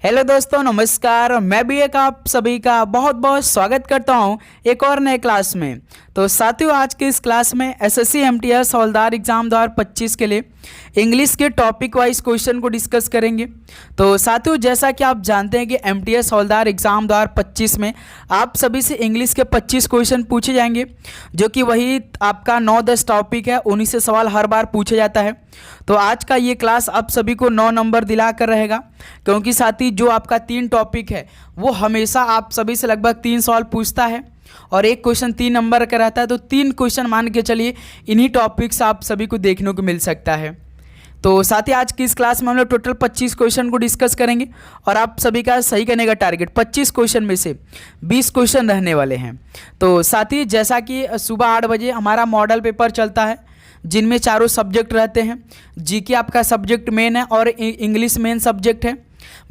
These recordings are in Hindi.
हेलो दोस्तों, नमस्कार। मैं भी एक आप सभी का बहुत बहुत स्वागत करता हूं एक और नए क्लास में। तो साथियों, आज के इस क्लास में एसएससी एमटीएस हवलदार एग्जाम 2025 के लिए इंग्लिश के टॉपिक वाइज क्वेश्चन को डिस्कस करेंगे। तो साथियों, जैसा कि आप जानते हैं कि एमटीएस हवलदार एग्जाम 2025 में आप सभी से इंग्लिश के 25 क्वेश्चन पूछे जाएंगे, जो कि वही आपका 9-10 टॉपिक है, उन्हीं से सवाल हर बार पूछा जाता है। तो आज का ये क्लास आप सभी को 9 नंबर दिला कर रहेगा, क्योंकि साथी जो आपका 3 टॉपिक है वो हमेशा आप सभी से लगभग 3 सवाल पूछता है और एक क्वेश्चन 3 नंबर का रहता है। तो 3 क्वेश्चन मान के चलिए इन्हीं टॉपिक से आप सभी को देखने को मिल सकता है। तो साथ ही आज की इस क्लास में हम लोग टोटल 25 क्वेश्चन को डिस्कस करेंगे और आप सभी का सही करने का टारगेट 25 क्वेश्चन में से 20 क्वेश्चन रहने वाले हैं। तो साथ ही जैसा कि सुबह 8 बजे हमारा मॉडल पेपर चलता है, जिनमें चारों सब्जेक्ट रहते हैं। जीके आपका सब्जेक्ट मेन है और इंग्लिश मेन सब्जेक्ट है।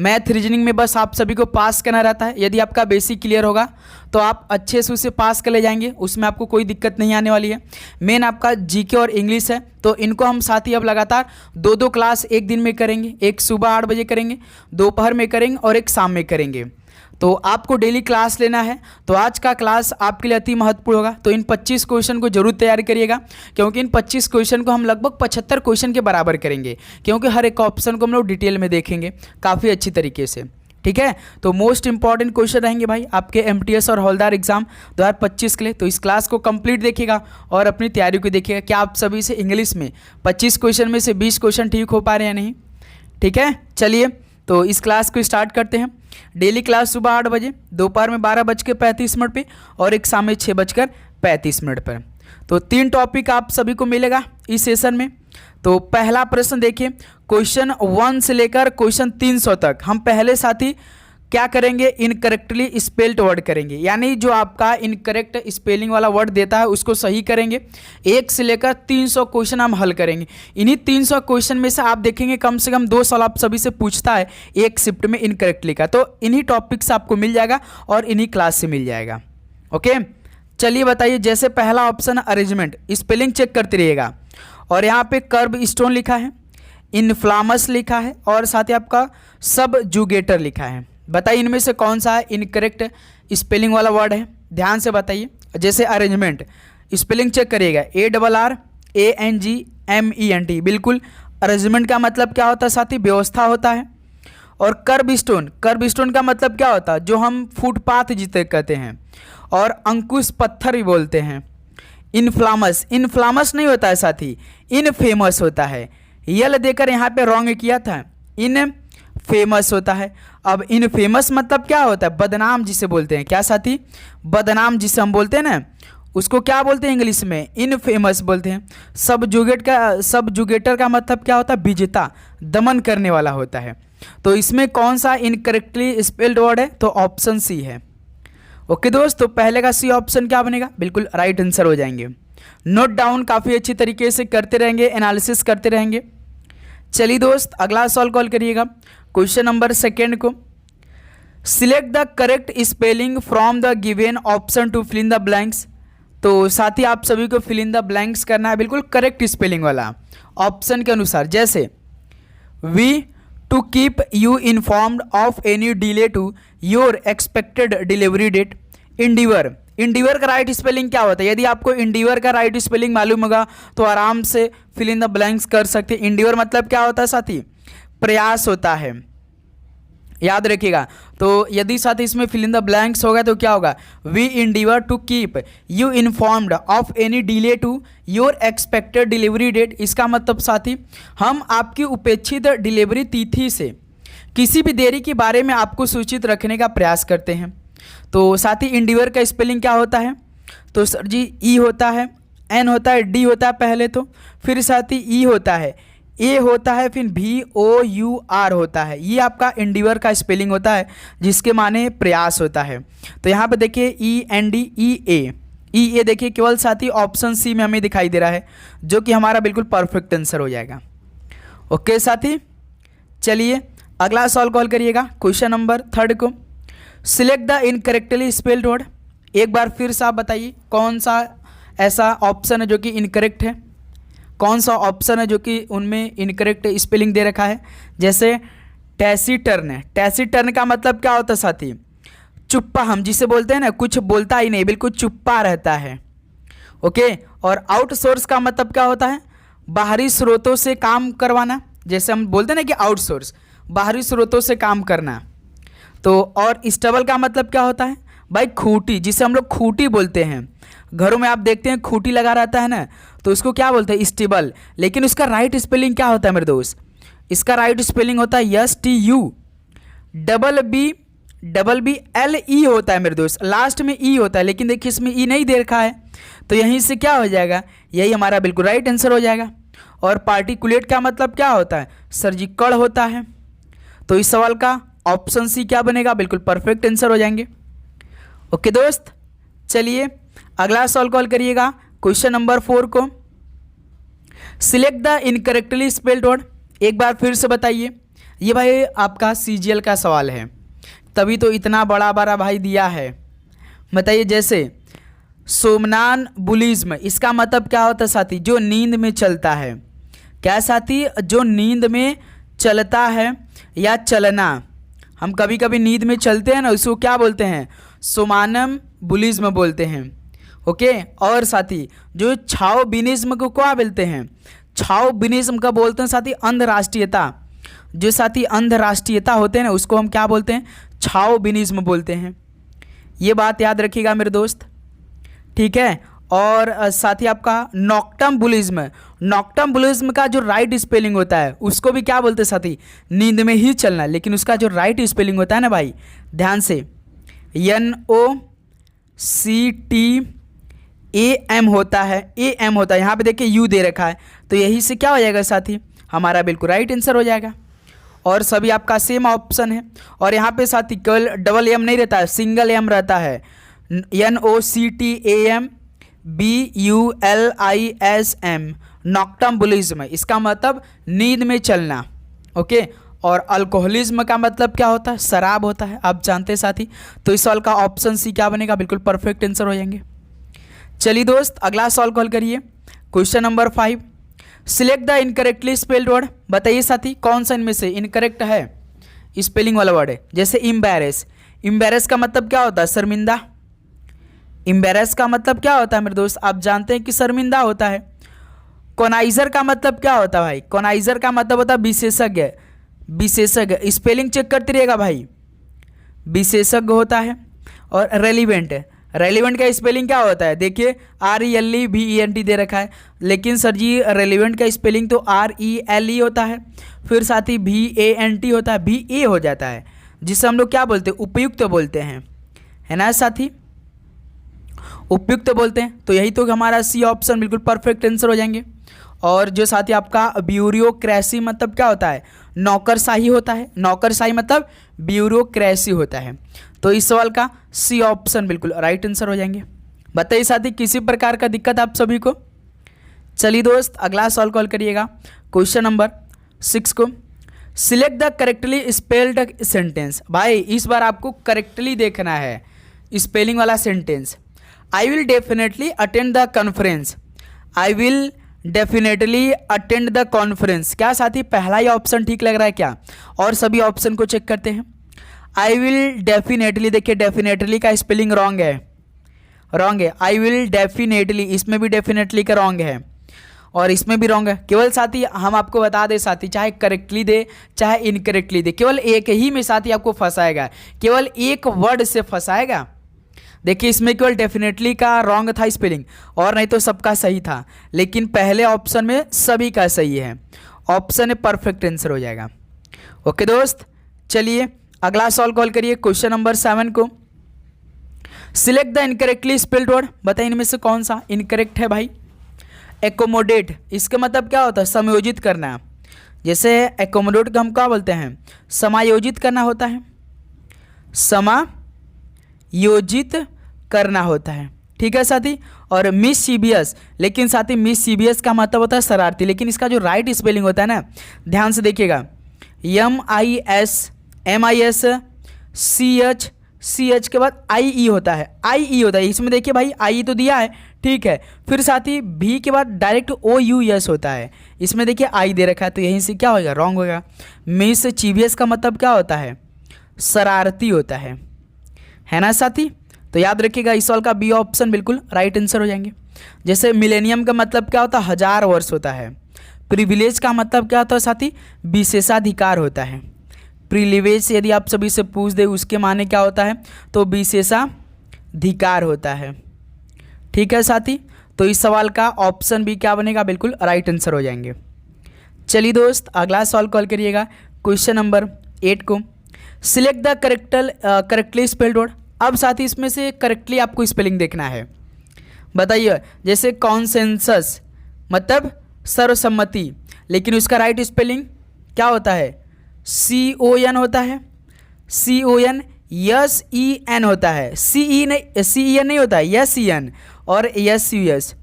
मैथ रीजनिंग में बस आप सभी को पास करना रहता है। यदि आपका बेसिक क्लियर होगा तो आप अच्छे से उसे पास कर ले जाएंगे, उसमें आपको कोई दिक्कत नहीं आने वाली है। मेन आपका जीके और इंग्लिश है, तो इनको हम साथ ही अब लगातार 2-2 क्लास एक दिन में करेंगे। एक सुबह 8 बजे करेंगे, दोपहर में करेंगे और एक शाम में करेंगे। तो आपको डेली क्लास लेना है, तो आज का क्लास आपके लिए अति महत्वपूर्ण होगा। तो इन 25 क्वेश्चन को जरूर तैयार करिएगा, क्योंकि इन 25 क्वेश्चन को हम लगभग 75 क्वेश्चन के बराबर करेंगे, क्योंकि हर एक ऑप्शन को हम लोग डिटेल में देखेंगे काफ़ी अच्छी तरीके से। ठीक है, तो मोस्ट इंपॉर्टेंट क्वेश्चन रहेंगे भाई आपके एमटीएस और हवलदार एग्जाम 2025 के लिए। तो इस क्लास को कंप्लीट देखिएगा और अपनी तैयारी को देखिएगा कि आप सभी से इंग्लिश में 25 क्वेश्चन में से 20 क्वेश्चन ठीक हो पा रहे हैं नहीं। ठीक है, चलिए तो इस क्लास को स्टार्ट करते हैं। डेली क्लास सुबह 8 बजे, दोपहर में 12:35 पे और एक शाम में 6:35 पर। तो 3 टॉपिक आप सभी को मिलेगा इस सेशन में। तो पहला प्रश्न देखिए, क्वेश्चन 1 से लेकर क्वेश्चन 300 तक हम पहले साथी क्या करेंगे, इनकरेक्टली स्पेल्ड वर्ड करेंगे, यानी जो आपका इनकरेक्ट स्पेलिंग वाला वर्ड देता है उसको सही करेंगे। 1 से लेकर 300 क्वेश्चन हम हल करेंगे। इन्हीं 300 क्वेश्चन में से आप देखेंगे कम से कम 2 सवाल आप सभी से पूछता है एक शिफ्ट में इनकरेक्टली का। तो इन्हीं टॉपिक से आपको मिल जाएगा और इन्हीं क्लास से मिल जाएगा। ओके, चलिए बताइए। जैसे पहला ऑप्शन अरेंजमेंट, स्पेलिंग चेक करते रहिएगा। और यहाँ पे कर्ब स्टोन लिखा है, इनफ्लामस लिखा है और साथ ही आपका सबजुगेटर लिखा है। बताइए इनमें से कौन सा इनकरेक्ट स्पेलिंग वाला वर्ड है, ध्यान से बताइए। जैसे अरेंजमेंट, स्पेलिंग चेक करिएगा, ARRANGMENT, बिल्कुल अरेंजमेंट का मतलब क्या होता है साथी, व्यवस्था होता है। और कर्ब स्टोन का मतलब क्या होता है, जो हम फुटपाथ जिसे कहते हैं, और अंकुश पत्थर भी बोलते हैं। इनफ्लामस नहीं होता है साथी, इनफेमस होता है। यल देकर यहाँ पे रॉन्ग किया था, इन फेमस होता है। अब इनफेमस मतलब क्या होता है, बदनाम जिसे बोलते हैं। क्या साथी, बदनाम जिसे हम बोलते हैं ना, उसको क्या बोलते हैं इंग्लिश में, इनफेमस बोलते हैं। सबजुगेटर का मतलब क्या होता है, विजेता, दमन करने वाला होता है। तो इसमें कौन सा इनकरेक्टली स्पेल्ड वर्ड है, तो ऑप्शन सी है। ओके दोस्त, तो पहले का सी ऑप्शन क्या बनेगा, बिल्कुल राइट आंसर हो जाएंगे। नोट डाउन काफ़ी अच्छी तरीके से करते रहेंगे, एनालिसिस करते रहेंगे। चलिए दोस्त, अगला सवाल कॉल करिएगा। क्वेश्चन नंबर 2 को, select the correct spelling from the given option to fill in the blanks. तो साथ ही आप सभी को फिल इन द ब्लैंक्स करना है, बिल्कुल करेक्ट स्पेलिंग वाला ऑप्शन के अनुसार। जैसे we to keep you informed of any delay to your expected delivery date. Endeavour का राइट स्पेलिंग क्या होता है, यदि आपको इंडिवर का राइट स्पेलिंग मालूम होगा तो आराम से फिल इन द ब्लैंक्स कर सकते हैं। इंडिवर मतलब क्या होता है साथी, प्रयास होता है, याद रखिएगा। तो यदि साथ इसमें फिल इन द ब्लैंक्स होगा तो क्या होगा, we endeavour to keep you informed of any delay to your expected delivery date. इसका मतलब साथी, हम आपकी उपेक्षित डिलीवरी तिथि से किसी भी देरी के बारे में आपको सूचित रखने का प्रयास करते हैं। तो साथी इंडिवर का स्पेलिंग क्या होता है, तो सर जी ई होता है, एन होता है, डी होता है पहले, तो फिर साथी ई होता है, ए होता है, फिर VOUR होता है। ये आपका इंडिवर का स्पेलिंग होता है, जिसके माने प्रयास होता है। तो यहाँ पे देखिए ENDEA देखिए केवल साथी ऑप्शन सी में हमें दिखाई दे रहा है, जो कि हमारा बिल्कुल परफेक्ट आंसर हो जाएगा। ओके साथी, चलिए अगला सवाल कॉल करिएगा। क्वेश्चन नंबर 3 को, select the incorrectly spelled word. एक बार फिर से आप बताइए कौन सा ऐसा ऑप्शन है जो कि इनकरेक्ट है, कौन सा ऑप्शन है जो कि उनमें इनकरेक्ट स्पेलिंग दे रखा है। जैसे टैसीटर्न। टैसीटर्न का मतलब क्या होता है साथी? चुप्पा, हम जिसे बोलते हैं ना, कुछ बोलता ही नहीं, बिल्कुल चुप्पा रहता है। ओके। और आउटसोर्स का मतलब क्या होता है? बाहरी स्रोतों से काम करवाना, जैसे हम बोलते हैं ना कि आउटसोर्स, बाहरी स्रोतों से काम करना। तो और स्टेबल का मतलब क्या होता है भाई? खूंटी, जिसे हम लोग खूंटी बोलते हैं। घरों में आप देखते हैं खूंटी लगा रहता है ना, तो उसको क्या बोलते हैं? स्टेबल। लेकिन उसका राइट स्पेलिंग क्या होता है मेरे दोस्त? इसका राइट स्पेलिंग होता है STU डबल बी LE होता है मेरे दोस्त, लास्ट में E होता है, लेकिन देखिए इसमें E नहीं दे रखा है, तो यहीं से क्या हो जाएगा? यही हमारा बिल्कुल राइट आंसर हो जाएगा। और पार्टिकुलेट का मतलब क्या होता है? सर जी कण होता है। तो इस सवाल का ऑप्शन सी क्या बनेगा? बिल्कुल परफेक्ट आंसर हो जाएंगे। ओके दोस्त, चलिए अगला सवाल कॉल करिएगा, क्वेश्चन नंबर 4 को। Select the incorrectly spelled word. एक बार फिर से बताइए, ये भाई आपका CGL का सवाल है, तभी तो इतना बड़ा बड़ा भाई दिया है। बताइए, जैसे सोमनाम्बुलिज्म, इसका मतलब क्या होता है साथी? जो नींद में चलता है। क्या साथी? जो नींद में चलता है या चलना। हम कभी कभी नींद में चलते हैं ना, उसको क्या बोलते हैं? सोमनाम्बुलिज्म बोलते हैं। ओके। और साथी जो छाओबिनिज्म को क्या बोलते हैं? छाओबिनिज्म का बोलते हैं साथी अंधराष्ट्रीयता। जो साथी अंधराष्ट्रीयता होते हैं ना, उसको हम क्या बोलते हैं? छाओबिनिज्म बोलते हैं। ये बात याद रखिएगा मेरे दोस्त, ठीक है। और साथी आपका नॉक्टम्बुलिज्म, नॉक्टम्बुलिज्म का जो राइट स्पेलिंग होता है उसको भी क्या बोलते हैं साथी? नींद में ही चलना। लेकिन उसका जो राइट स्पेलिंग होता है ना भाई, ध्यान से, NOCTAM होता है, AM होता है। यहाँ पे देखिए U दे रखा है, तो यही से क्या हो जाएगा साथी? हमारा बिल्कुल राइट आंसर हो जाएगा। और सभी आपका सेम ऑप्शन है। और यहाँ पे साथी केवल डबल M नहीं रहता है, सिंगल M रहता है। NOCTAMBULISM, नॉक्टम्बुलिज्म, इसका मतलब नींद में चलना। ओके। और अल्कोहलिज्म का मतलब क्या होता है? शराब होता है, आप जानते हैं साथी। तो इस सवाल का ऑप्शन सी क्या बनेगा? बिल्कुल परफेक्ट आंसर हो जाएंगे। चलिए दोस्त अगला सवाल कॉल करिए, question number 5। Select the incorrectly spelled word. बताइए साथी कौन सा इनमें से इनकरेक्ट है स्पेलिंग वाला वर्ड है? जैसे इम्बैरेस, इम्बैरेस का मतलब क्या होता है? शर्मिंदा। इम्बैरेस का मतलब क्या होता है मेरे दोस्त? आप जानते हैं कि शर्मिंदा होता है। कॉनाइजर का मतलब क्या होता है भाई? कॉनाइजर का मतलब होता है विशेषज्ञ। विशेषज्ञ स्पेलिंग चेक करते रहिएगा भाई, विशेषज्ञ होता है। और रेलिवेंट, रेलिवेंट का स्पेलिंग क्या होता है? देखिए RELEVENT दे रखा है, लेकिन सर जी रेलिवेंट का स्पेलिंग तो RELE होता है, फिर साथ ही VANT होता है, VA हो जाता है, जिसे हम लोग क्या बोलते हैं? उपयुक्त बोलते हैं, है ना साथी? उपयुक्त बोलते हैं। तो यही तो हमारा सी ऑप्शन बिल्कुल परफेक्ट आंसर हो जाएंगे। और जो साथी आपका ब्यूरोक्रेसी मतलब क्या होता है? नौकरशाही होता है। नौकरशाही मतलब ब्यूरोक्रेसी होता है। तो इस सवाल का सी ऑप्शन बिल्कुल राइट आंसर हो जाएंगे। बताइए साथी किसी प्रकार का दिक्कत आप सभी को? चलिए दोस्त अगला सवाल कॉल करिएगा, क्वेश्चन नंबर 6 को। Select the correctly spelled sentence. भाई इस बार आपको करेक्टली देखना है स्पेलिंग वाला sentence. I will definitely attend the conference. I will definitely attend the conference. क्या साथी पहला ही ऑप्शन ठीक लग रहा है क्या? और सभी ऑप्शन को चेक करते हैं। आई विल डेफिनेटली, देखिए डेफिनेटली का स्पेलिंग रॉन्ग है, रॉन्ग है। आई विल डेफिनेटली, इसमें भी डेफिनेटली का रॉन्ग है और इसमें भी रॉन्ग है। केवल साथी हम आपको बता दें साथी, चाहे करेक्टली दे चाहे इनकरेक्टली दे, केवल एक ही में साथी आपको फंसाएगा, केवल एक वर्ड से फंसाएगा। देखिए इसमें केवल डेफिनेटली का रॉन्ग था स्पेलिंग, और नहीं तो सबका सही था, लेकिन पहले ऑप्शन में सभी का सही है। ऑप्शन ए परफेक्ट आंसर हो जाएगा। ओके दोस्त, चलिए अगला सवाल कॉल करिए, क्वेश्चन नंबर 7 को। Select the incorrectly spelled word. बताइए इनमें से कौन सा इनकरेक्ट है भाई? एकोमोडेट, इसका मतलब क्या होता है? समायोजित करना। जैसे एकोमोडेट का हम क्या बोलते हैं? समायोजित करना होता है, समायोजित करना होता है, ठीक है साथी। और मिसचीवियस, लेकिन साथी मिसचीवियस का मतलब होता है शरारती, लेकिन इसका जो राइट स्पेलिंग होता है ना, ध्यान से देखिएगा, MISCH के बाद IE होता है, IE होता है। इसमें देखिए भाई IE तो दिया है, ठीक है। फिर साथ ही भी के बाद डायरेक्ट ओ यू एस होता है, इसमें देखिए आई दे रखा है तो यहीं से क्या होगा, रॉन्ग होगा। मिसचीवियस का मतलब क्या होता है, शरारती होता है ना साथी। तो याद रखिएगा इस सवाल का बी ऑप्शन बिल्कुल राइट आंसर हो जाएंगे। जैसे मिलेनियम का मतलब क्या होता है, 1000 वर्ष होता है। प्रिविलेज का मतलब क्या होता है साथी, विशेषाधिकार होता है। प्रिविलेज यदि आप सभी से पूछ दे उसके माने क्या होता है, तो विशेषाधिकार होता है। ठीक है साथी, तो इस सवाल का ऑप्शन बी क्या बनेगा, बिल्कुल राइट आंसर हो जाएंगे। चलिए दोस्त अगला सवाल कॉल करिएगा, क्वेश्चन नंबर 8 को। Select the correctly spelled word. अब साथी इसमें से करेक्टली आपको स्पेलिंग देखना है, बताइए। जैसे कॉन्सेंसस मतलब सर्वसम्मति, लेकिन उसका राइट स्पेलिंग क्या होता है, CON होता है, CONSEN होता है, CEN नहीं होता है, SEN और SUS।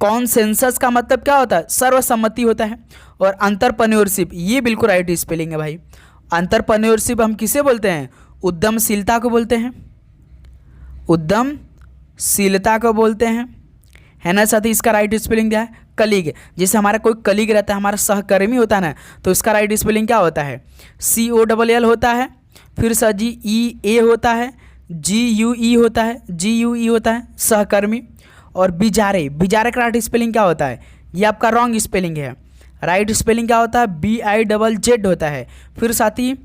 कॉन्सेंसस का मतलब क्या होता है, सर्वसम्मति होता है। और अंतरप्रेन्योरशिप ये बिल्कुल राइट स्पेलिंग है भाई। अंतरप्रेन्योरशिप हम किसे बोलते हैं, उद्यमशीलता को बोलते हैं, उद्यमशीलता को बोलते हैं, है ना साथी। इसका राइट स्पेलिंग क्या है, कलीग। जैसे हमारा कोई कलीग रहता है, हमारा सहकर्मी होता है ना, तो इसका राइट स्पेलिंग क्या होता है, COLL होता है, फिर SEA होता है, GUE होता है, GUE होता है सहकर्मी। और बिजारे का राइट स्पेलिंग क्या होता है, ये आपका रॉन्ग स्पेलिंग है। राइट स्पेलिंग क्या होता है, BIZZ होता है। फिर साथी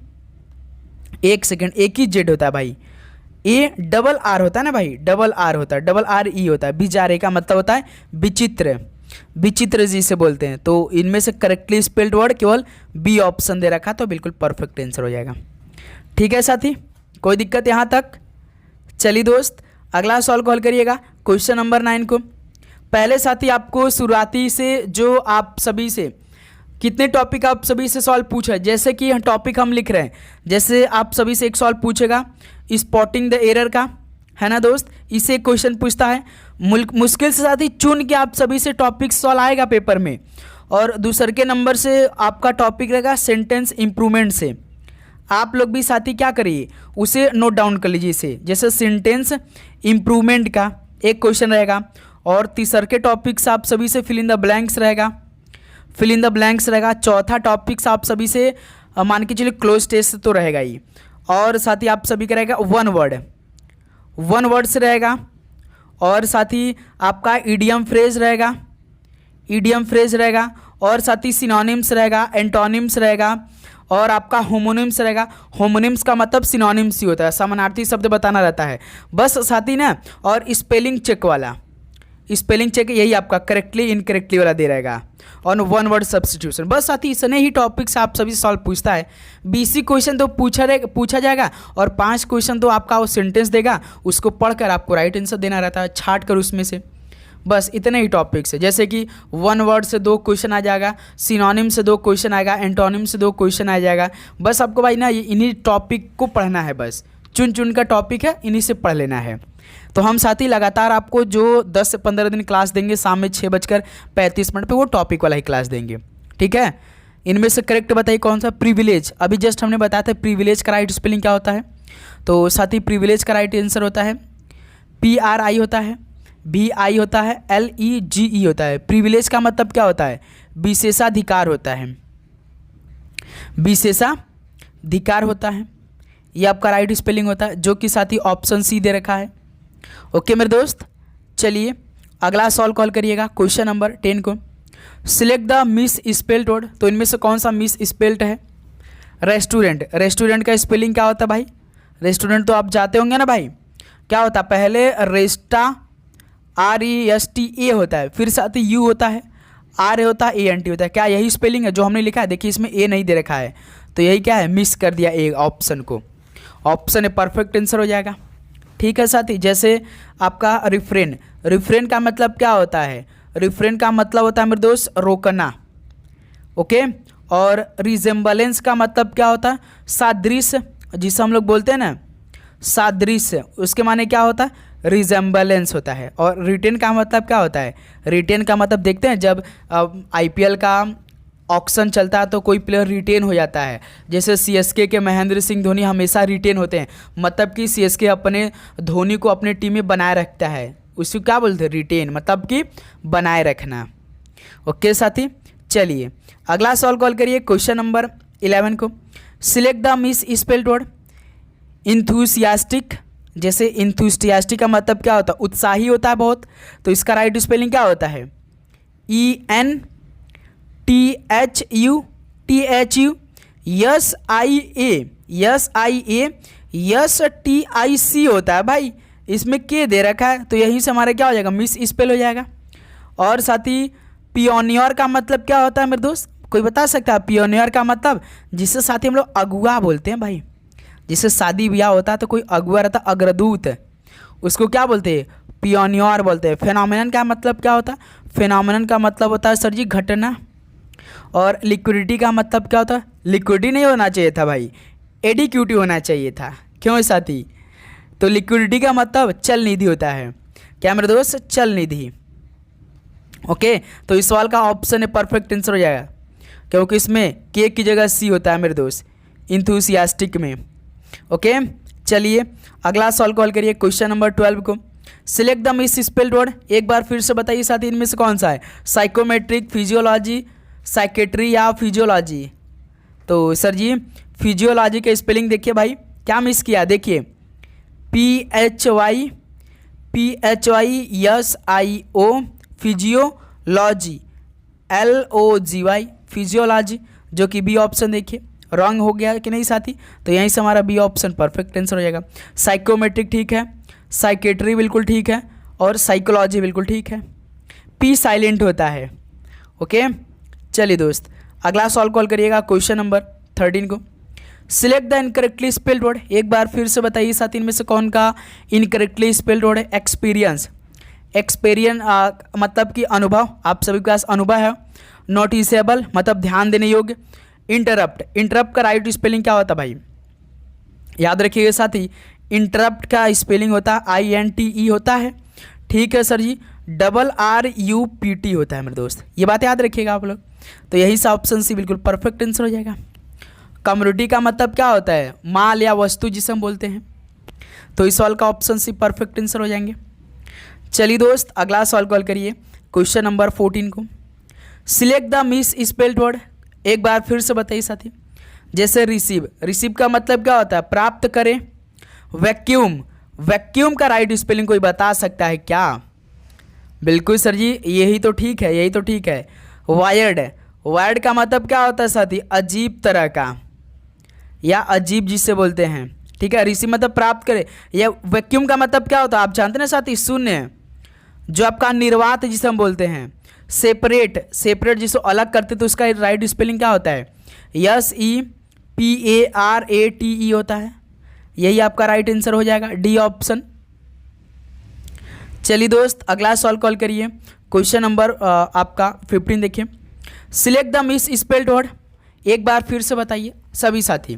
एक सेकेंड, एक ही जेड होता है भाई, ARR होता है ना भाई, RR होता है, RRE होता है। बिजारे का मतलब होता है विचित्र, विचित्र जिसे बोलते हैं। तो इनमें से करेक्टली स्पेल्ड वर्ड केवल बी ऑप्शन दे रखा, तो बिल्कुल परफेक्ट आंसर हो जाएगा। ठीक है साथी, कोई दिक्कत यहाँ तक। चलिए दोस्त अगला सवाल कॉल करिएगा, क्वेश्चन नंबर 9 को। पहले साथी आपको शुरुआती से जो आप सभी से कितने टॉपिक आप सभी से सवाल पूछा, जैसे कि टॉपिक हम लिख रहे हैं, जैसे आप सभी से एक सवाल पूछेगा स्पॉटिंग द एरर का, है ना दोस्त, इसे क्वेश्चन पूछता है। मुश्किल से साथी चुन के आप सभी से टॉपिक सवाल आएगा पेपर में। और दूसरे के नंबर से आपका टॉपिक रहेगा सेंटेंस इम्प्रूवमेंट से। आप लोग भी साथी क्या करिए, उसे नोट डाउन कर लीजिए इसे। जैसे सेंटेंस इम्प्रूवमेंट का एक क्वेश्चन रहेगा, और तीसरे के टॉपिक से आप सभी से फिल इन द ब्लैंक्स रहेगा, फिल इन द ब्लैंक्स रहेगा। चौथा टॉपिक्स आप सभी से मान के चलिए क्लोज टेस्ट तो रहेगा ही, और साथ ही आप सभी का रहेगा वन वर्ड से रहेगा। और साथ ही आपका इडियम फ्रेज रहेगा, और साथ ही सिनोनिम्स रहेगा, एंटोनिम्स रहेगा, और आपका होमोनिम्स रहेगा। होमोनिम्स का मतलब सिनोनिम्स ही होता है, समानार्थी शब्द बताना रहता है बस साथी ना। और स्पेलिंग चेक वाला, स्पेलिंग चेक यही आपका करेक्टली इनकरेक्टली वाला दे रहेगा, और वन वर्ड सब्स्टिट्यूशन। बस साथी इसने ही टॉपिक से आप सभी सॉल्व पूछता है। 20 क्वेश्चन तो पूछा जाएगा, और 5 क्वेश्चन तो आपका वो सेंटेंस देगा, उसको पढ़कर आपको राइट आंसर देना रहता है, छाट कर उसमें से। बस इतने ही टॉपिक्स है, जैसे कि वन वर्ड से 2 क्वेश्चन आ जाएगा, सिनोनिम से 2 क्वेश्चन आएगा, एंटोनिम से 2 क्वेश्चन आ जाएगा। बस आपको भाई ना इन्हीं टॉपिक को पढ़ना है, बस चुन का टॉपिक है, इन्हीं से पढ़ लेना है। तो हम साथी लगातार आपको जो 10 से 15 दिन क्लास देंगे, शाम में 6:35 पे वो टॉपिक वाला ही क्लास देंगे। ठीक है, इनमें से करेक्ट बताइए कौन सा, प्रिविलेज। अभी जस्ट हमने बताया था प्रिविलेज का राइट स्पेलिंग क्या होता है, तो साथी प्रिविलेज का राइट आंसर होता है PRI होता है, BI होता है, LEGE होता है। प्रिविलेज का मतलब क्या होता है, विशेषाधिकार होता है, विशेषाधिकार होता है। ये आपका राइट स्पेलिंग होता है, जो कि साथी ऑप्शन सी दे रखा है। ओके मेरे दोस्त, चलिए अगला सॉल्व कॉल करिएगा, क्वेश्चन नंबर 10 को। Select the miss spelled word. तो इनमें से कौन सा मिस स्पेल्ड है, रेस्टोरेंट का स्पेलिंग क्या होता है भाई, रेस्टोरेंट तो आप जाते होंगे ना भाई, क्या होता है, पहले रेस्टा RESTA होता है, फिर साथ ही यू होता है, R होता है, ANT होता है। क्या यही स्पेलिंग है जो हमने लिखा है, देखिए इसमें A नहीं दे रखा है, तो यही क्या है, मिस कर दिया A ऑप्शन को। ऑप्शन ए परफेक्ट आंसर हो जाएगा। ठीक है साथी, जैसे आपका रिफ्रेन का मतलब क्या होता है, रिफ्रेन का मतलब होता है मेरे दोस्त रोकना। ओके, और रिजेम्बलेंस का मतलब क्या होता है, सादृश्य, जिसे हम लोग बोलते हैं ना सादृश्य, उसके माने क्या होता है, रिजेम्बलेंस होता है। और रिटेन का मतलब क्या होता है, रिटेन का मतलब देखते हैं जब IPL का ऑक्शन चलता है तो कोई प्लेयर रिटेन हो जाता है, जैसे CSK के महेंद्र सिंह धोनी हमेशा रिटेन होते हैं, मतलब कि CSK अपने धोनी को अपने टीम में बनाए रखता है, उसको क्या बोलते हैं, रिटेन, मतलब कि बनाए रखना। ओके साथी, चलिए अगला सवाल कॉल करिए क्वेश्चन नंबर 11 को। Select the miss spelled word. Enthusiastic, जैसे इंथुसियास्टिक का मतलब क्या होता है, उत्साही होता है बहुत, तो इसका राइट स्पेलिंग क्या होता है, ENTHU SIA होता है भाई, इसमें के दे रखा है तो यहीं से हमारा क्या हो जाएगा, मिस स्पेल हो जाएगा। और साथ ही पियोनियर का मतलब क्या होता है मेरे दोस्त, कोई बता सकता है पियोनियर का मतलब, जिससे साथ ही हम लोग अगुआ बोलते हैं भाई, जिससे शादी ब्याह होता है तो कोई अगुआ रहता है, अग्रदूत, उसको क्या बोलते हैं, पियोनियर बोलते हैं। फेनोमेनन का मतलब क्या होता है, फेनोमेनन का मतलब होता है सर जी घटना। और लिक्विडिटी का मतलब क्या होता है, लिक्विडिटी नहीं होना चाहिए था भाई, एडिक्यूटी होना चाहिए था, क्यों साथी, तो लिक्विडिटी का मतलब चल निधि होता है, क्या मेरे दोस्त, चल निधि। ओके, तो इस सवाल का ऑप्शन है परफेक्ट आंसर हो जाएगा, क्योंकि इसमें के की जगह सी होता है मेरे दोस्त, इंथुसियास्टिक में। ओके, चलिए अगला सवाल कॉल करिए क्वेश्चन नंबर 12 को। Select the miss spelled word. एक बार फिर से बताइए साथी, इनमें से कौन सा है, साइकोमेट्रिक, फिजियोलॉजी, साइकेट्री या फिजियोलॉजी। तो सर जी फिजियोलॉजी का स्पेलिंग देखिए भाई, क्या मिस किया, देखिए PHYSIO फिजियोलॉजी, LOGY फिजियोलॉजी, जो कि बी ऑप्शन देखिए रॉन्ग हो गया कि नहीं साथी, तो यहीं से हमारा बी ऑप्शन परफेक्ट आंसर हो जाएगा। साइकोमेट्रिक ठीक है, साइकेट्री बिल्कुल ठीक है, और साइकोलॉजी बिल्कुल ठीक है, पी साइलेंट होता है। ओके, चलिए दोस्त अगला सॉल्व कॉल करिएगा क्वेश्चन नंबर 13 को। Select the incorrectly spelled word. एक बार फिर से बताइए साथी, इनमें से कौन का इनकरेक्टली स्पेल्ड वर्ड है, एक्सपीरियंस। मतलब कि अनुभव, आप सभी के पास अनुभव है। नोटिसेबल मतलब ध्यान देने योग्य। इंटरप्ट का राइट स्पेलिंग क्या होता है भाई, याद रखिएगा साथी, इंटरप्ट का स्पेलिंग होता है INTE होता है, ठीक है सर जी, RRUPT होता है मेरे दोस्त, ये बात याद रखिएगा आप लोग। तो यही सा ऑप्शन सी बिल्कुल परफेक्ट आंसर हो जाएगा। कम्युनिटी का मतलब क्या होता है, माल या वस्तु जिसे हम बोलते हैं, तो इस सवाल का ऑप्शन सी परफेक्ट आंसर हो जाएंगे। चलिए दोस्त अगला सवाल कॉल करिए क्वेश्चन नंबर 14 को। Select the miss spelled word. एक बार फिर से बताइए साथी, जैसे रिसीव का मतलब क्या होता है, प्राप्त करें। वैक्यूम का राइट स्पेलिंग कोई बता सकता है क्या, बिल्कुल सर जी यही तो ठीक है। वायर्ड का मतलब क्या होता है साथी, अजीब तरह का या अजीब जिसे बोलते हैं, ठीक है। रिसीव मतलब प्राप्त करे, या वैक्यूम का मतलब क्या होता है आप जानते हैं ना साथी, शून्य, जो आपका निर्वात जिसे हम बोलते हैं। सेपरेट जिसको अलग करते तो उसका राइट स्पेलिंग क्या होता है, SEPARATE होता है, यही आपका राइट आंसर हो जाएगा, डी ऑप्शन। चलिए दोस्त अगला सवाल कॉल करिए क्वेश्चन नंबर आपका 15 देखिए। Select the miss spelled word. एक बार फिर से बताइए सभी साथी,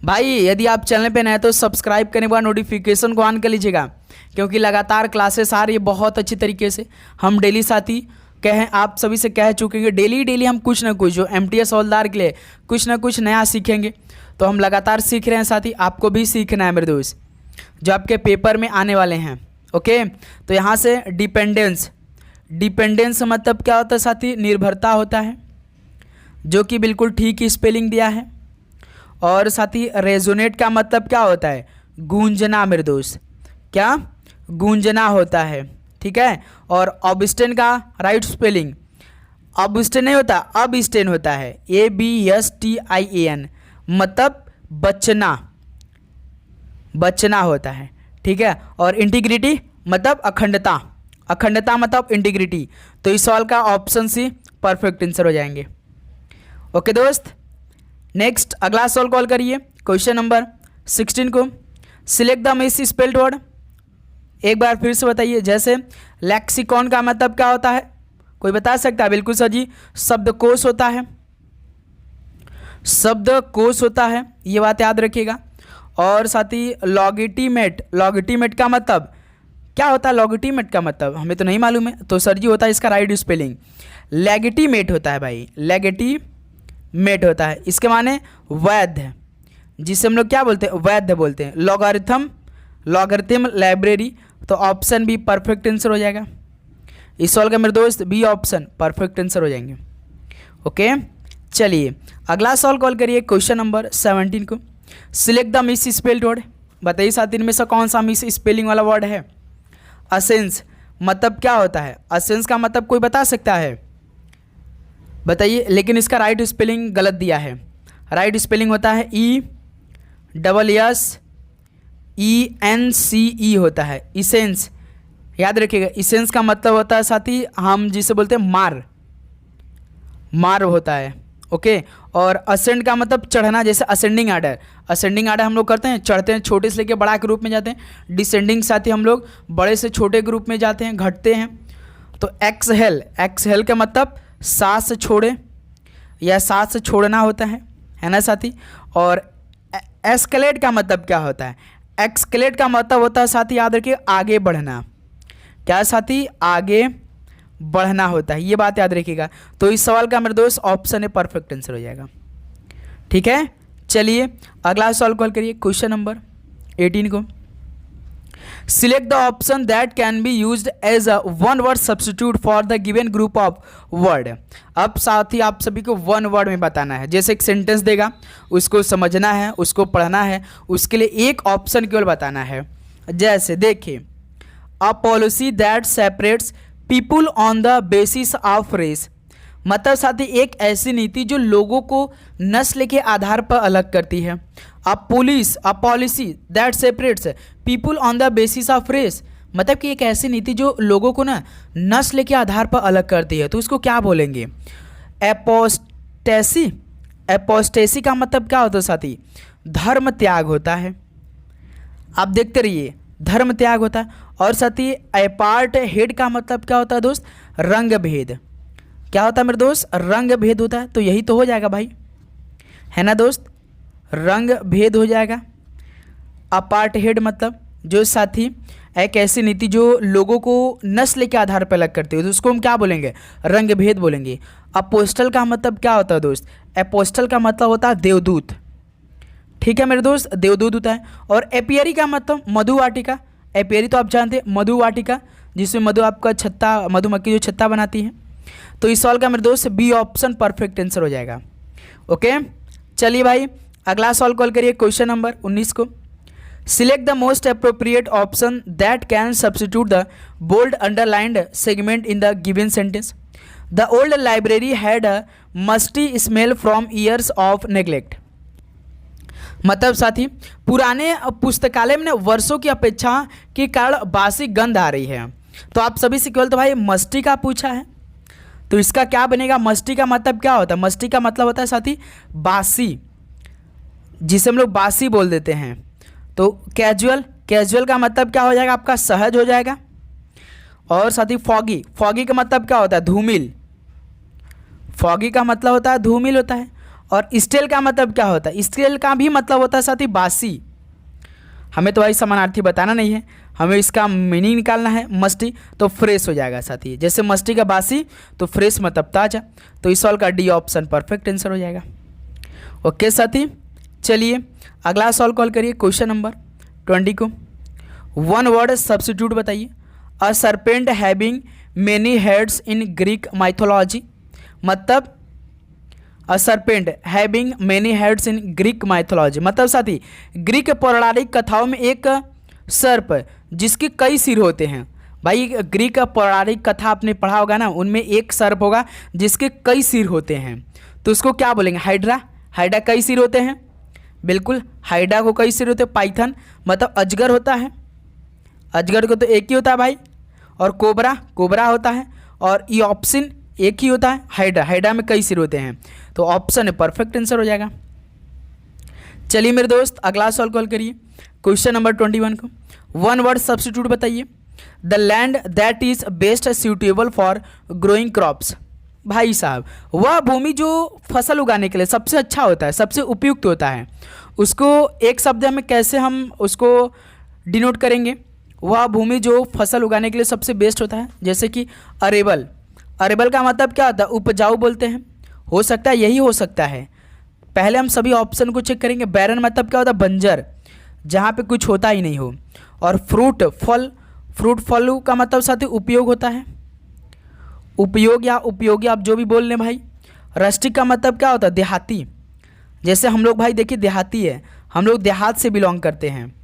भाई यदि आप चैनल पे नए तो सब्सक्राइब करने के बाद नोटिफिकेशन को ऑन कर लीजिएगा, क्योंकि लगातार क्लासेस आ रही है बहुत अच्छी तरीके से। हम डेली साथी आप सभी से कह चुके हैं, डेली हम कुछ ना कुछ जो MTS हवलदार के लिए कुछ ना कुछ नया सीखेंगे, तो हम लगातार सीख रहे हैं साथी, आपको भी सीखना है मेरे दोस्त, जो आपके पेपर में आने वाले हैं। ओके, तो यहाँ से डिपेंडेंस मतलब क्या होता है साथी, निर्भरता होता है, जो कि बिल्कुल ठीक ही स्पेलिंग दिया है। और साथी रेजोनेट का मतलब क्या होता है, गूंजना मेरे दोस्त, क्या गूंजना होता है, ठीक है। और ऑबस्टेन का राइट स्पेलिंग, ऑबस्टेन नहीं होता, अबस्टेन होता है, ABSTIAN, मतलब बचना होता है, ठीक है। और इंटीग्रिटी मतलब अखंडता मतलब इंटीग्रिटी, तो इस सवाल का ऑप्शन सी परफेक्ट आंसर हो जाएंगे। ओके दोस्त, नेक्स्ट अगला सवाल कॉल करिए क्वेश्चन नंबर 16 को। Select the miss spelled word. एक बार फिर से बताइए, जैसे लेक्सिकॉन का मतलब क्या होता है, कोई बता सकता है, बिल्कुल सर जी शब्दकोश होता है, ये बात याद रखिएगा। और साथ ही लॉगिटिमेट का मतलब क्या होता है, लॉगिटिमेट का मतलब हमें तो नहीं मालूम है, तो सर जी होता है इसका राइट स्पेलिंग लेगिटिमेट होता है भाई, लेगिटिमेट होता है, इसके माने वैध, जिसे हम लोग क्या बोलते हैं, वैध बोलते हैं। लॉगरिथम लॉगरिथम लाइब्रेरी, तो ऑप्शन बी परफेक्ट आंसर हो जाएगा। इस सवाल का मेरे दोस्त बी ऑप्शन परफेक्ट आंसर हो जाएंगे। ओके, चलिए अगला सवाल कॉल करिए क्वेश्चन नंबर 17 को। Select the miss spelled word. बताइए साथ इनमें से कौन सा मिस स्पेलिंग वाला वर्ड है। असेंस मतलब क्या होता है? असेंस का मतलब कोई बता सकता है? बताइए। लेकिन इसका राइट स्पेलिंग गलत दिया है। राइट स्पेलिंग होता है ESSENCE होता है, इसेंस। याद रखिएगा, इसेंस का मतलब होता है साथी हम जिसे बोलते हैं मार होता है। ओके, और असेंड का मतलब चढ़ना, जैसे असेंडिंग आर्डर। असेंडिंग आर्डर हम लोग करते हैं, चढ़ते हैं, छोटे से लेके बड़ा के रूप में जाते हैं। डिसेंडिंग साथी हम लोग बड़े से छोटे ग्रुप में जाते हैं, घटते हैं। तो एक्सहेल का मतलब सांस छोड़े या सांस छोड़ना होता है ना साथी। और एस्केलेट का मतलब क्या होता है? एक्सकेलेट का मतलब होता है साथी, याद रखिए, आगे बढ़ना। क्या साथी? आगे बढ़ना होता है, ये बात याद रखिएगा। तो इस सवाल का मेरे दोस्त ऑप्शन है परफेक्ट आंसर हो जाएगा। ठीक है, चलिए अगला सवाल कॉल करिए क्वेश्चन नंबर 18 को। Select the option that can be used as a one word substitute for the given group of word. अब साथ ही आप सभी को वन वर्ड में बताना है। जैसे एक सेंटेंस देगा, उसको समझना है, उसको पढ़ना है, उसके लिए एक ऑप्शन केवल बताना है। जैसे देखिए, a policy that separates people on the basis of race. मतलब साथी एक ऐसी नीति जो लोगों को नस्ल के आधार पर अलग करती है। A policy that separates people on the basis of race, मतलब कि एक ऐसी नीति जो लोगों को ना नस्ल के आधार पर अलग करती है। तो इसको क्या बोलेंगे? एपोस्टेसी का मतलब क्या होता है साथी? धर्म त्याग होता है। आप देखते रहिए, धर्म त्याग होता है। और साथी अपार्ट हेड का मतलब क्या होता है दोस्त? रंग भेद। क्या होता है मेरे दोस्त? रंग भेद होता है। तो यही तो हो जाएगा भाई, है ना दोस्त, रंग भेद हो जाएगा। अपार्ट हेड मतलब जो साथी एक ऐसी नीति जो लोगों को नस्ल के आधार पर अलग करती है, तो उसको हम क्या बोलेंगे? रंग भेद बोलेंगे। अपोस्टल का मतलब क्या होता है दोस्त? अपोस्टल का मतलब होता है देवदूत। ठीक है मेरे दोस्त, देवदूत होता है। और एपियरी का मतलब मधुवाटिका। एपियरी तो आप जानते हैं, मधुवाटिका, जिसमें मधु आपका छत्ता, मधुमक्खी जो छत्ता बनाती है। तो इस सवाल का मेरे दोस्त बी ऑप्शन परफेक्ट आंसर हो जाएगा। ओके, चलिए भाई अगला सवाल कॉल करिए क्वेश्चन नंबर 19 को। Select the most appropriate option that can substitute the bold underlined segment in the given sentence. The old library had a musty smell from years of neglect. मतलब साथी पुराने पुस्तकालय में वर्षों की अपेक्षा के कारण बासी गंध आ रही है। तो आप सभी से केवल तो भाई मस्टी का पूछा है, तो इसका क्या बनेगा? मस्टी का मतलब क्या होता है? मस्टी का मतलब होता है साथी बासी, जिसे हम लोग बासी बोल देते हैं। तो कैजुअल का मतलब क्या हो जाएगा आपका? सहज हो जाएगा। और साथी फॉगी का मतलब क्या होता है? धूमिल। फॉगी का मतलब होता है धूमिल होता है। और स्टेल का मतलब क्या होता है? स्टेल का भी मतलब होता है साथी बासी। हमें तो भाई समानार्थी बताना नहीं है, हमें इसका मीनिंग निकालना है। मस्टी तो फ्रेश हो जाएगा साथी, जैसे मस्टी का बासी तो फ्रेश मतलब ताजा। तो इस सवाल का डी ऑप्शन परफेक्ट आंसर हो जाएगा। ओके साथी, चलिए अगला सवाल कॉल करिए क्वेश्चन नंबर 20 को। वन वर्ड सब्स्टिट्यूट बताइए। A serpent having many heads in Greek mythology. मतलब a serpent having many heads in Greek mythology, मतलब साथी ग्रीक पौराणिक कथाओं में एक सर्प जिसके कई सिर होते हैं। भाई ग्रीक पौराणिक कथा आपने पढ़ा होगा ना, उनमें एक सर्प होगा जिसके कई सिर होते हैं। तो उसको क्या बोलेंगे? हाइड्रा कई सिर होते हैं, बिल्कुल हाइड्रा को कई सिर होते हैं। पाइथन मतलब अजगर होता है, अजगर को तो एक ही होता है भाई। और कोबरा होता है। और ईओप्सिन एक ही होता है। हाइड्रा में कई सिर होते हैं। तो ऑप्शन है परफेक्ट आंसर हो जाएगा। चलिए मेरे दोस्त अगला सवाल कॉल करिए क्वेश्चन नंबर 21 को। वन वर्ड सब्स्टिट्यूट बताइए। The land that is best suitable for growing crops. भाई साहब वह भूमि जो फसल उगाने के लिए सबसे अच्छा होता है, सबसे उपयुक्त होता है, उसको एक शब्द में कैसे हम उसको डिनोट करेंगे? वह भूमि जो फसल उगाने के लिए सबसे बेस्ट होता है, जैसे कि अरेबल का मतलब क्या होता है? उपजाऊ बोलते हैं। हो सकता है यही हो सकता है। पहले हम सभी ऑप्शन को चेक करेंगे। बैरन मतलब क्या होता है? बंजर, जहाँ पे कुछ होता ही नहीं हो। और फ्रूट फल का मतलब साथी उपयोग होता है, उपयोग या उपयोगी, आप जो भी बोल लें भाई। रस्टिक का मतलब क्या होता है? देहाती। जैसे हम लोग भाई देखिए देहाती है, हम लोग देहात से बिलोंग करते हैं,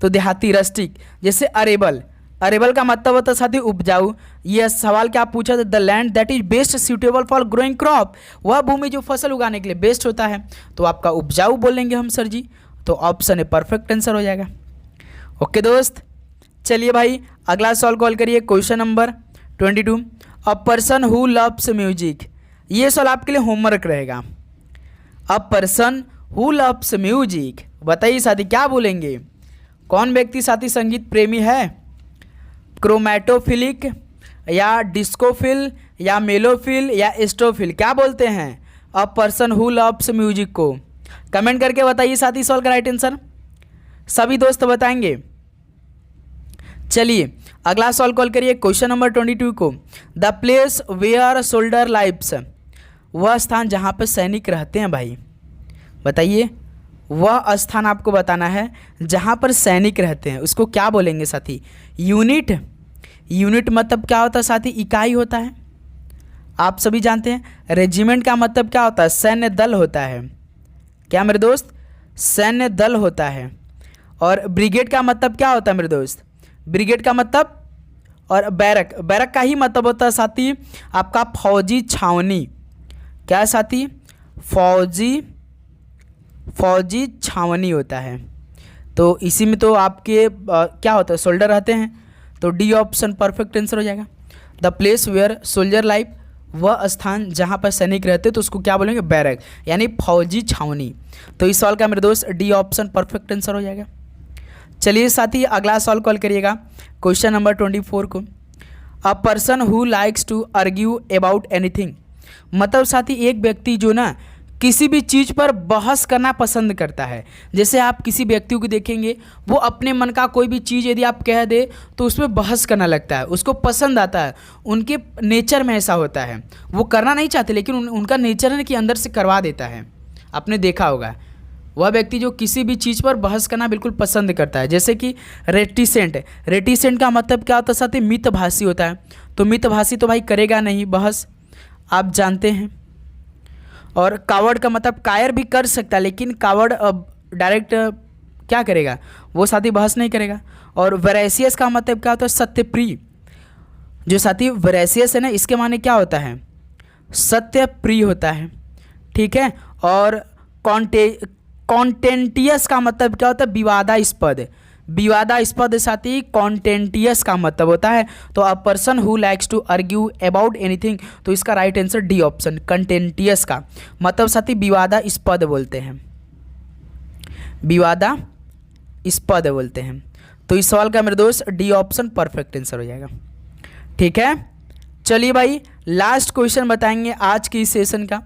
तो देहाती रस्टिक। जैसे अरेबल का मतलब होता है साथी उपजाऊ। ये सवाल क्या आप पूछा था? The land that is best suitable for growing crop, वह भूमि जो फसल उगाने के लिए बेस्ट होता है, तो आपका उपजाऊ बोलेंगे हम सर जी। तो ऑप्शन है परफेक्ट आंसर हो जाएगा। ओके दोस्त, चलिए भाई अगला सवाल कॉल करिए। Question number 22, a person who loves music. ये सवाल आपके लिए होमवर्क रहेगा। अ पर्सन हु लव्स म्यूजिक, बताइए साथी क्या बोलेंगे? कौन व्यक्ति साथी संगीत प्रेमी है? क्रोमैटोफिलिक या डिस्कोफिल या मेलोफिल या एस्ट्रोफिल, क्या बोलते हैं अ पर्सन हु लव्स म्यूजिक को? कमेंट करके बताइए साथी सवाल का राइट आंसर। सभी दोस्त बताएंगे। चलिए अगला सवाल कॉल करिए। क्वेश्चन नंबर 22 को, the place where soldier lives, वह स्थान जहाँ पर सैनिक रहते हैं भाई। बताइए वह स्थान आपको बताना है जहाँ पर सैनिक रहते हैं, उसको क्या बोलेंगे साथी? यूनिट। यूनिट मतलब क्या होता है साथी? इकाई होता है, आप सभी जानते हैं। रेजिमेंट का मतलब क्या होता है? सैन्य दल होता है। क्या मेरे दोस्त? सैन्य दल होता है। और ब्रिगेड का मतलब क्या होता है मेरे दोस्त? ब्रिगेड का मतलब, और बैरक का ही मतलब होता है साथी आपका फौजी छावनी। क्या साथी? फौजी छावनी होता है। तो इसी में तो आपके क्या होता है? सोल्डर रहते हैं, तो डी ऑप्शन परफेक्ट आंसर हो जाएगा। The place where soldier live, वह स्थान जहाँ पर सैनिक रहते हैं, तो उसको क्या बोलेंगे? बैरक, यानी फौजी छावनी। तो इस सवाल का मेरे दोस्त डी ऑप्शन परफेक्ट आंसर हो जाएगा। चलिए साथी अगला सवाल कॉल करिएगा। क्वेश्चन नंबर 24 को, a person who likes to argue about anything, मतलब साथी एक व्यक्ति जो ना किसी भी चीज़ पर बहस करना पसंद करता है। जैसे आप किसी व्यक्ति को देखेंगे, वो अपने मन का कोई भी चीज़ यदि आप कह दे तो उस पर बहस करना लगता है, उसको पसंद आता है, उनके नेचर में ऐसा होता है। वो करना नहीं चाहते लेकिन उनका नेचर है कि अंदर से करवा देता है। आपने देखा होगा वह व्यक्ति जो किसी भी चीज़ पर बहस करना बिल्कुल पसंद करता है। जैसे कि रेटिसेंट का मतलब क्या होता है साथी? मितभाषी होता है। तो मितभाषी तो भाई करेगा नहीं बहस, आप जानते हैं। और कावर्ड का मतलब कायर भी कर सकता है, लेकिन कावर्ड डायरेक्ट क्या करेगा? वो साथी बहस नहीं करेगा। और वेरेसियस का मतलब क्या होता है? सत्यप्रिय। जो साथी वेरेसियस है ना, इसके माने क्या होता है? सत्यप्रिय होता है, ठीक है। और कॉन्टेंटियस का मतलब क्या होता है? विवादास्पद साथी कॉन्टेंटियस का मतलब होता है। तो a person who likes to argue about anything, तो इसका right answer D option. Contentious का मतलब साथी विवादास्पद बोलते हैं, विवादास्पद बोलते हैं। तो इस सवाल का मेरे दोस्त डी ऑप्शन परफेक्ट आंसर हो जाएगा, ठीक है। चलिए भाई लास्ट क्वेश्चन बताएंगे आज के इस सेशन का।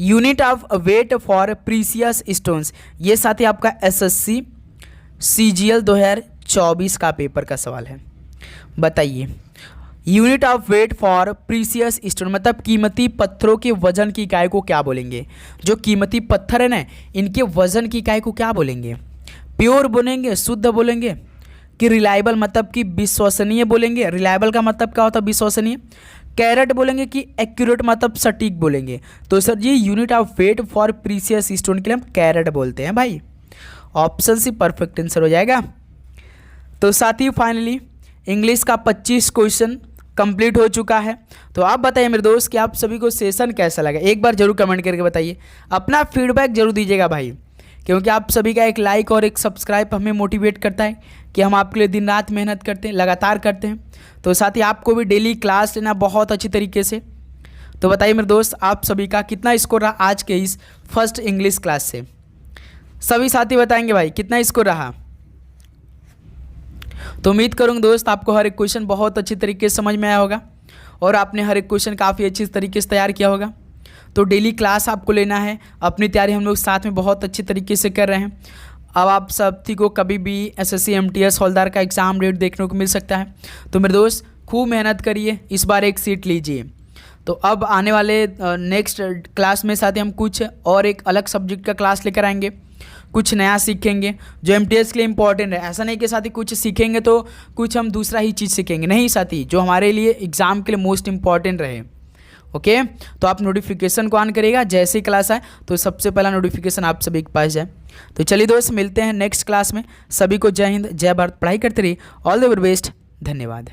Unit of weight for precious stones, ये साथी आपका एसएससी CGL 2024 का पेपर का सवाल है। बताइए unit of weight for precious stone मतलब कीमती पत्थरों के वजन की इकाई को क्या बोलेंगे? जो कीमती पत्थर है ना, इनके वजन की इकाई को क्या बोलेंगे? प्योर बोलेंगे, शुद्ध बोलेंगे, कि रिलायबल मतलब कि विश्वसनीय बोलेंगे? रिलायबल का मतलब क्या होता है? विश्वसनीय। कैरेट बोलेंगे कि एक्यूरेट मतलब सटीक बोलेंगे? तो sir ji unit of weight for precious stone के लिए हम कैरेट बोलते हैं भाई। ऑप्शन सी परफेक्ट आंसर हो जाएगा। तो साथ ही फाइनली इंग्लिश का 25 क्वेश्चन कंप्लीट हो चुका है। तो आप बताइए मेरे दोस्त कि आप सभी को सेशन कैसा लगा, एक बार जरूर कमेंट करके बताइए। अपना फीडबैक जरूर दीजिएगा भाई, क्योंकि आप सभी का एक लाइक और एक सब्सक्राइब हमें मोटिवेट करता है कि हम आपके लिए दिन रात मेहनत करते हैं, लगातार करते हैं। तो साथ ही आपको भी डेली क्लास लेना बहुत अच्छी तरीके से। तो बताइए मेरे दोस्त आप सभी का कितना स्कोर रहा आज के इस फर्स्ट इंग्लिश क्लास से? सभी साथी बताएंगे भाई कितना स्कोर रहा। तो उम्मीद करूँगा दोस्त आपको हर एक क्वेश्चन बहुत अच्छी तरीके से समझ में आया होगा और आपने हर एक क्वेश्चन काफ़ी अच्छी तरीके से तैयार किया होगा। तो डेली क्लास आपको लेना है, अपनी तैयारी हम लोग साथ में बहुत अच्छी तरीके से कर रहे हैं। अब आप सभी को कभी भी SSC MTS हौलदार का एग्ज़ाम डेट देखने को मिल सकता है। तो मेरे दोस्त खूब मेहनत करिए, इस बार एक सीट लीजिए। तो अब आने वाले नेक्स्ट क्लास में साथ ही हम कुछ और एक अलग सब्जेक्ट का क्लास लेकर आएंगे। कुछ नया सीखेंगे जो एमटीएस के लिए इंपॉर्टेंट है। ऐसा नहीं कि साथी कुछ सीखेंगे तो कुछ हम दूसरा ही चीज़ सीखेंगे, नहीं साथी, जो हमारे लिए एग्ज़ाम के लिए मोस्ट इंपॉर्टेंट रहे। ओके, तो आप नोटिफिकेशन को ऑन करिएगा, जैसे ही क्लास आए तो सबसे पहला नोटिफिकेशन आप सभी के पास जाए। तो चलिए दोस्त, मिलते हैं नेक्स्ट क्लास में। सभी को जय हिंद, जय भारत, पढ़ाई करते रहिए। ऑल द वेरी बेस्ट, धन्यवाद।